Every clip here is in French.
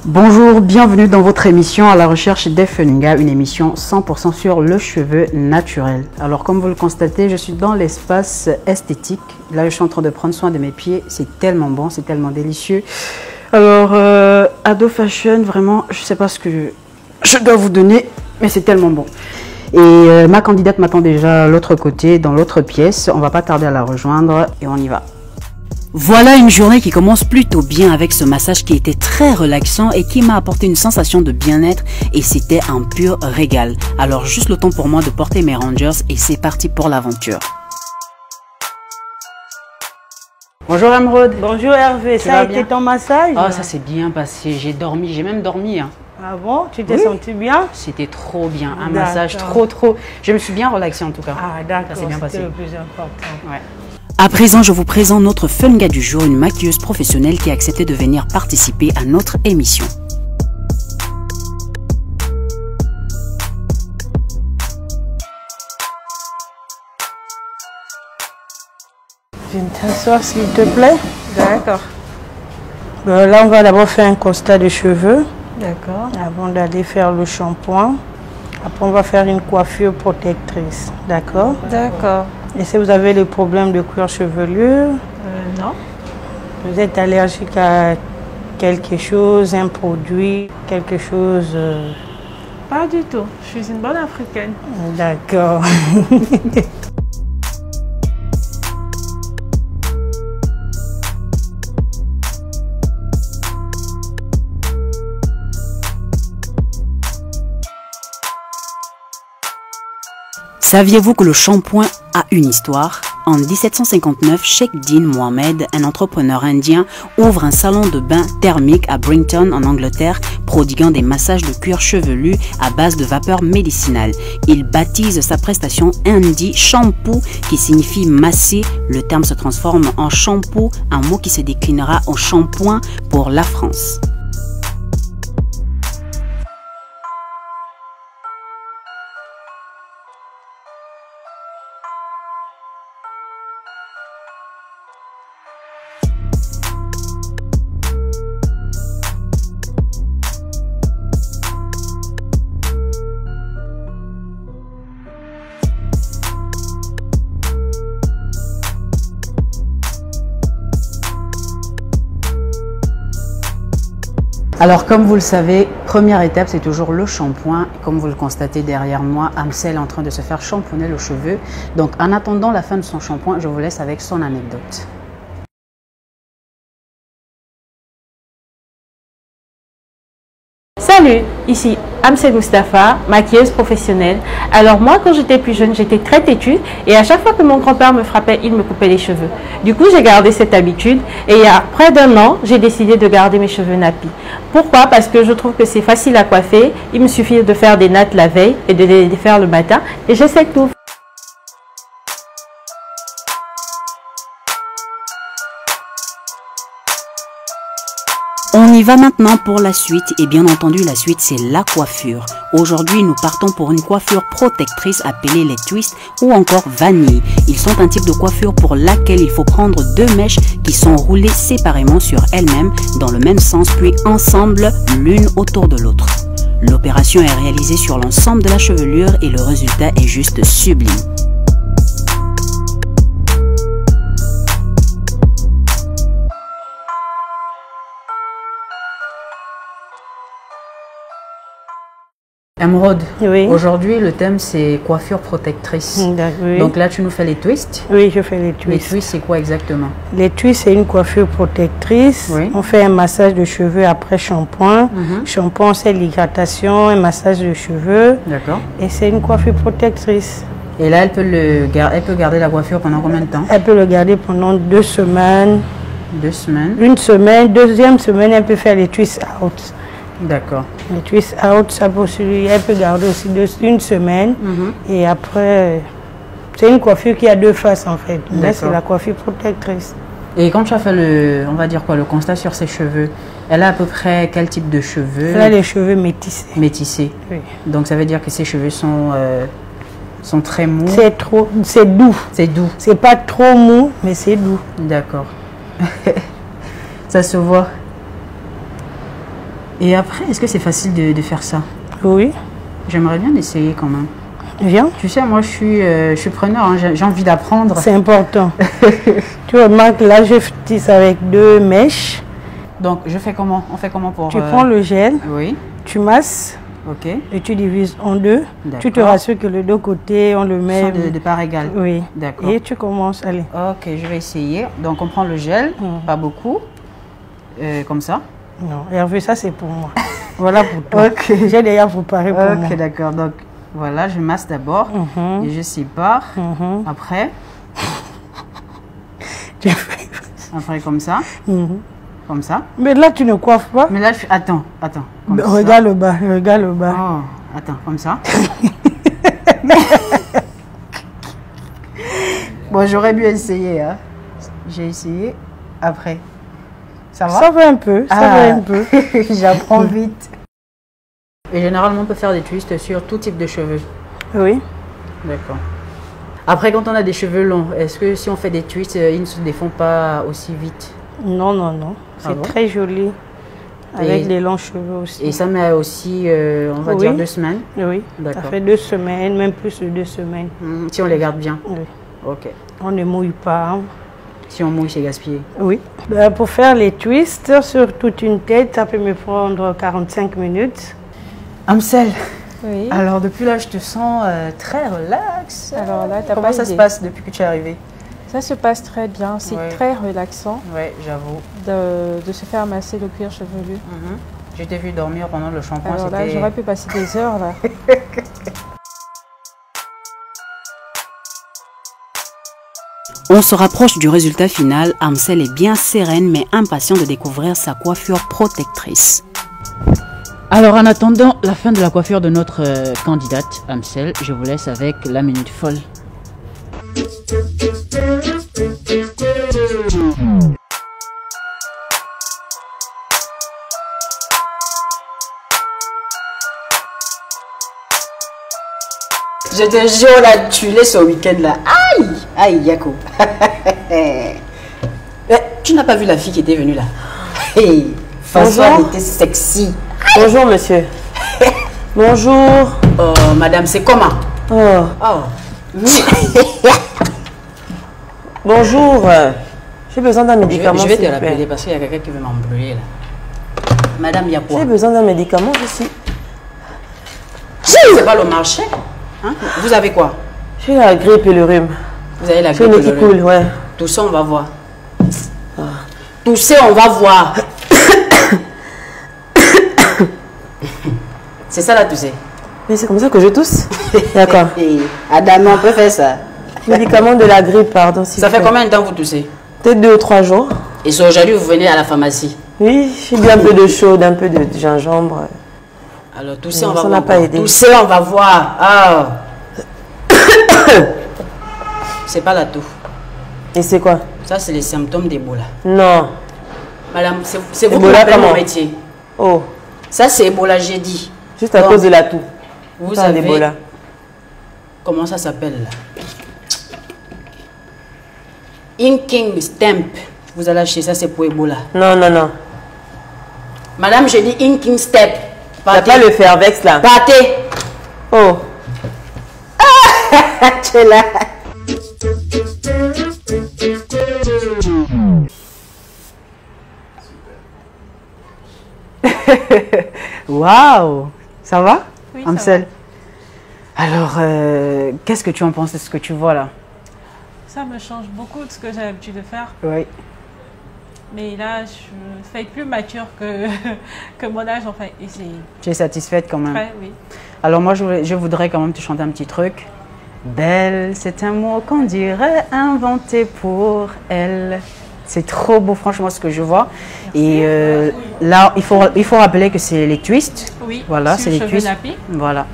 Bonjour, bienvenue dans votre émission à la recherche des Funinga, une émission 100% sur le cheveu naturel. Alors comme vous le constatez, je suis dans l'espace esthétique. Là, je suis en train de prendre soin de mes pieds. C'est tellement bon, c'est tellement délicieux. Alors, Ado Fashion, vraiment, je ne sais pas ce que je dois vous donner, mais c'est tellement bon. Et ma candidate m'attend déjà à l'autre côté, dans l'autre pièce. On ne va pas tarder à la rejoindre et on y va. Voilà une journée qui commence plutôt bien avec ce massage qui était très relaxant et qui m'a apporté une sensation de bien-être et c'était un pur régal. Alors juste le temps pour moi de porter mes Rangers et c'est parti pour l'aventure. Bonjour Emeraude. Bonjour Hervé, ça a été ton massage? Oh, ça s'est bien passé, j'ai dormi, j'ai même dormi. Hein. Ah bon? Tu t'es senti bien? C'était trop bien, un massage trop. Je me suis bien relaxée en tout cas. Ah d'accord, ça s'est bien passé. C'est le plus important. Ouais. À présent, je vous présente notre Funinga du jour, une maquilleuse professionnelle qui a accepté de venir participer à notre émission. Viens t'asseoir s'il te plaît. D'accord. Là, on va d'abord faire un constat de cheveux. D'accord. Avant d'aller faire le shampoing. Après, on va faire une coiffure protectrice. D'accord? D'accord. Et si vous avez des problèmes de cuir chevelu? Non. Vous êtes allergique à quelque chose, un produit, quelque chose? Pas du tout. Je suis une bonne africaine. D'accord. Saviez-vous que le shampoing a une histoire? En 1759, Sheikh Din Mohammed, un entrepreneur indien, ouvre un salon de bain thermique à Brinton en Angleterre, prodiguant des massages de cuir chevelu à base de vapeur médicinale. Il baptise sa prestation Indi Shampoo qui signifie masser. Le terme se transforme en shampoo, un mot qui se déclinera en shampoing pour la France. Alors comme vous le savez, première étape c'est toujours le shampoing. Comme vous le constatez derrière moi, Amsel est en train de se faire shampoiner le cheveu. Donc en attendant la fin de son shampoing, je vous laisse avec son anecdote. Salut, ici Amsel Mustafa, maquilleuse professionnelle. Alors moi, quand j'étais plus jeune, j'étais très têtue et à chaque fois que mon grand-père me frappait, il me coupait les cheveux. Du coup, j'ai gardé cette habitude et il y a près d'un an, j'ai décidé de garder mes cheveux nappis. Pourquoi? Parce que je trouve que c'est facile à coiffer. Il me suffit de faire des nattes la veille et de les faire le matin et je sais tout. On y va maintenant pour la suite et bien entendu la suite c'est la coiffure. Aujourd'hui nous partons pour une coiffure protectrice appelée les twists ou encore vanille. Ils sont un type de coiffure pour laquelle il faut prendre deux mèches qui sont roulées séparément sur elles-mêmes dans le même sens puis ensemble l'une autour de l'autre. L'opération est réalisée sur l'ensemble de la chevelure et le résultat est juste sublime. Emeraude, Oui. Aujourd'hui le thème c'est coiffure protectrice. Oui. Donc là tu nous fais les twists. Oui, je fais les twists. Les twists c'est quoi exactement? Les twists, c'est une coiffure protectrice. Oui. On fait un massage de cheveux après shampoing. Shampoing, c'est l'hydratation, un massage de cheveux. D'accord. Et c'est une coiffure protectrice. Et là elle peut garder la coiffure pendant combien de temps? Elle peut le garder pendant 2 semaines. 2 semaines. Une semaine, deuxième semaine, elle peut faire les twists out. D'accord. Les twist out, ça peut aussi, elle peut garder aussi une semaine. Et après, c'est une coiffure qui a deux faces en fait. Là, c'est la coiffure protectrice. Et quand tu as fait le, on va dire quoi, le constat sur ses cheveux, elle a à peu près quel type de cheveux? Elle a les cheveux métissés. Métissés. Oui. Donc ça veut dire que ses cheveux sont très mous. C'est doux. C'est doux. C'est pas trop mou, mais c'est doux. D'accord. Ça se voit. Et après, est-ce que c'est facile de faire ça? Oui. J'aimerais bien essayer quand même. Viens. Tu sais, moi, je suis preneur, hein, j'ai envie d'apprendre. C'est important. Tu remarques, là, je tisse avec 2 mèches. Donc, je fais comment? On fait comment pour... Tu prends le gel, oui. tu masses Ok. et tu divises en 2. Tu te rassures que les 2 côtés, on le met... De part égale. Oui. D'accord. Et tu commences, allez. Ok, je vais essayer. Donc, on prend le gel, pas beaucoup, comme ça. Non, Hervé, ça, c'est pour moi. Voilà pour toi. Ok. J'ai déjà préparé pour moi. Ok, d'accord. Donc, voilà, je masse d'abord et je sépare. Après, après comme ça. Comme ça. Mais là, tu ne coiffes pas. Mais là, attends. Regarde le bas, regarde le bas. Oh, attends, comme ça. Bon, j'aurais dû essayer. Hein. J'ai essayé. Après. Ça va? Ça va un peu, ça va un peu. J'apprends vite. Et généralement, on peut faire des twists sur tout type de cheveux. Oui. D'accord. Après, quand on a des cheveux longs, est-ce que si on fait des twists, ils ne se défont pas aussi vite? Non, non, non. C'est très joli. Avec les longs cheveux aussi. Et ça met aussi, on va dire, 2 semaines? Oui. Ça fait 2 semaines, même plus de 2 semaines. Si on les garde bien? Oui. Ok. On ne mouille pas. Hein. Si on mouille, c'est gaspillé? Oui. Pour faire les twists sur toute une tête, ça peut me prendre 45 minutes. Amsel, oui. Alors depuis là, je te sens très relax. Alors là, comment ça se passe depuis que tu es arrivée? Ça se passe très bien, c'est très relaxant. Oui, j'avoue. De se faire masser le cuir chevelu. Je t'ai vu dormir pendant le shampoing. Alors là, j'aurais pu passer des heures là. On se rapproche du résultat final. Amsel est bien sereine mais impatiente de découvrir sa coiffure protectrice. Alors en attendant la fin de la coiffure de notre candidate Amsel, je vous laisse avec la minute folle. Je te jure là, tu l'es ce week-end là. Aïe, aïe Yako. Tu n'as pas vu la fille qui était venue là? Hey, François était sexy. Bonjour monsieur. Bonjour. Oh madame, c'est comment? Bonjour. J'ai besoin d'un médicament. Je vais te rappeler parce qu'il y a quelqu'un qui veut m'embrouiller là. Madame, il y a quoi? J'ai besoin d'un médicament, je suis. C'est pas le marché hein? Vous avez quoi? J'ai la grippe et le rhume. Vous avez la grippe et le rhume? Coule, ouais. Tout ça, on va voir. Tout ça, on va voir. C'est ça là, tu sais. Mais c'est comme ça que je tousse. D'accord. Adam, on peut faire ça. Médicament de la grippe, pardon. Ça fait combien de temps que vous toussez? Peut-être 2 ou 3 jours. Et c'est aujourd'hui vous venez à la pharmacie? Oui, j'ai bu un peu de chaude, un peu de gingembre. Alors tout ça, on va voir. Ça n'a pas aidé. Tout ça, on va voir. Ah. C'est pas la toux. Et c'est quoi? Ça, c'est les symptômes d'Ebola. Non. Madame, c'est vous qui m'appelez mon métier. Oh. Ça, c'est Ebola, j'ai dit. Juste à cause de la toux. Vous avez Ebola. Comment ça s'appelle là? Inking Stamp. Vous allez acheter ça, c'est pour Ebola. Non, non, non. Madame, j'ai dit Inking Step. T'as pas le Fairvex là? Partez. Oh. Tu es là. Waouh. Ça va? Oui, Amsel. Alors, qu'est-ce que tu en penses de ce que tu vois là? Ça me change beaucoup de ce que j'ai l'habitude de faire. Oui. Mais là, je fais plus mature que mon âge, en fait. Et tu es satisfaite quand même? Très, oui. Alors moi, je voudrais quand même te chanter un petit truc. Belle, c'est un mot qu'on dirait inventé pour elle. C'est trop beau, franchement, ce que je vois. Merci. Et là, il faut rappeler que c'est les twists. Oui, voilà, c'est les twists. Nappy. Voilà.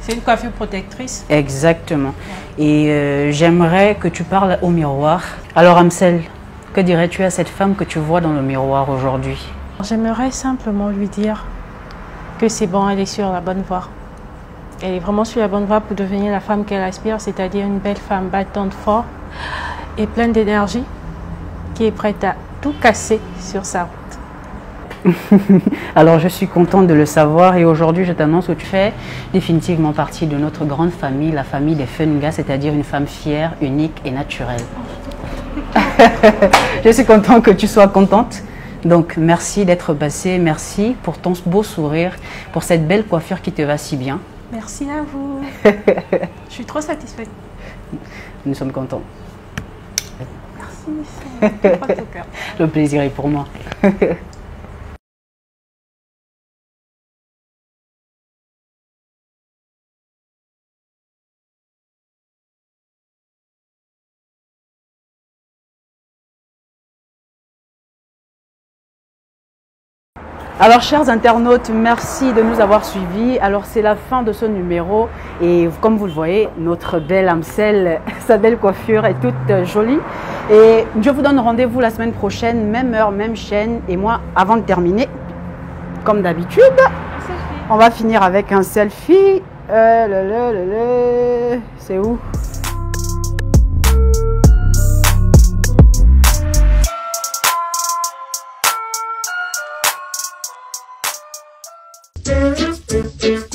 C'est une coiffure protectrice. Exactement. Et j'aimerais que tu parles au miroir. Alors, Amsel, que dirais-tu à cette femme que tu vois dans le miroir aujourd'hui? J'aimerais simplement lui dire que c'est bon, elle est sur la bonne voie. Elle est vraiment sur la bonne voie pour devenir la femme qu'elle aspire, c'est-à-dire une belle femme battante fort et pleine d'énergie, qui est prête à tout casser sur sa route. Alors je suis contente de le savoir et aujourd'hui je t'annonce que tu fais définitivement partie de notre grande famille, la famille des Funga, c'est-à-dire une femme fière, unique et naturelle. Je suis contente que tu sois contente. Donc merci d'être passée, merci pour ton beau sourire, pour cette belle coiffure qui te va si bien. Merci à vous. Je suis trop satisfaite. Nous sommes contents. Merci. Le plaisir est pour moi. Alors chers internautes, merci de nous avoir suivis. Alors c'est la fin de ce numéro et comme vous le voyez, notre belle Amsel, sa belle coiffure est toute jolie. Et je vous donne rendez-vous la semaine prochaine, même heure, même chaîne. Et moi, avant de terminer, comme d'habitude, on va finir avec un selfie. C'est où ? Thank you.